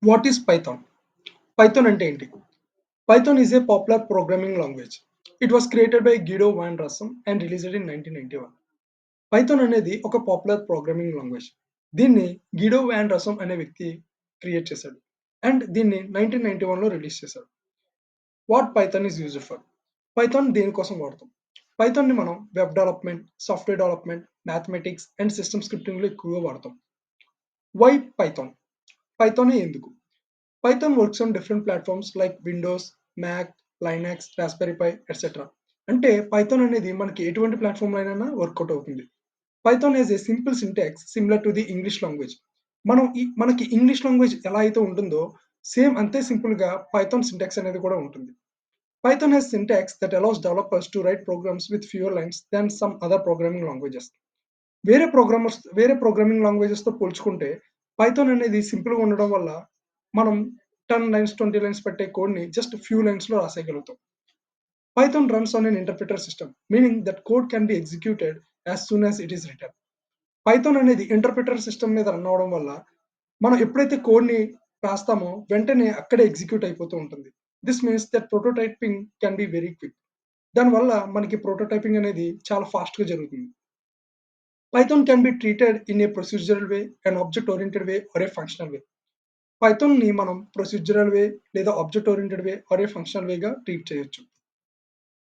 What is Python? Python ante enti? Python is a popular programming language. It was created by Guido van Rossum and released in 1991. Python అనేది ఒక popular programming language. దీన్ని గిడో van rasam అనే వ్యక్తి create చేశాడు. And దీన్ని 1991లో release చేశాడు. What Python is used for? Python దేనికోసం వాడతాం? పైథాన్ని మనం web development, software development, mathematics and system స్క్రిప్టింగ్లో ఎక్కువగా వాడతాం. Why Python? పైథానే ఎందుకు? Python works on different platforms like Windows, Mac, Linux, Raspberry Pi, etc. అంటే పైథాన్ అనేది మనకి ఎటువంటి ప్లాట్‌ఫామ్‌లోనైనా వర్కౌట్ అవుతుంది. Python has A simple syntax similar to the English language. మనకి ఇంగ్లీష్ లాంగ్వేజ్ ఎలా అయితే ఉంటుందో సేమ్ అంతే సింపుల్‌గా పైథాన్ సింటాక్స్ అనేది కూడా ఉంటుంది. Python has syntax that allows developers to write programs with fewer lines than some other programming languages. వేరే ప్రోగ్రామింగ్ లాంగ్వేజెస్‌తో పోల్చుకుంటే పైథాన్ అనేది సింపుల్‌గా ఉండడం వల్ల మనం 10 లైన్స్, 20 లైన్స్ పెట్టే కోడ్‌ని జస్ట్ ఫ్యూ లైన్స్‌లో రాసేయగలుగుతాం. Python runs on an interpreter system, meaning that code can be executed as soon as it is written. Python అనేది ఇంటర్ప్రిటర్ సిస్టమ్ మీద రన్ అవ్వడం వల్ల మనం ఎప్పుడైతే కోడ్‌ని రాస్తామో వెంటనే అక్కడే ఎగ్జిక్యూట్ అయిపోతూ ఉంటుంది. This means that prototyping can be very quick. దానివల్ల మనకి ప్రోటోటైపింగ్ అనేది చాలా ఫాస్ట్‌గా జరుగుతుంది. Python can be treated in a procedural way, an object oriented way or a functional way. పైథాన్‌ని మనం ప్రొసీజరల్ వే లేదా object oriented way or a functional వేగా treat చేయొచ్చు.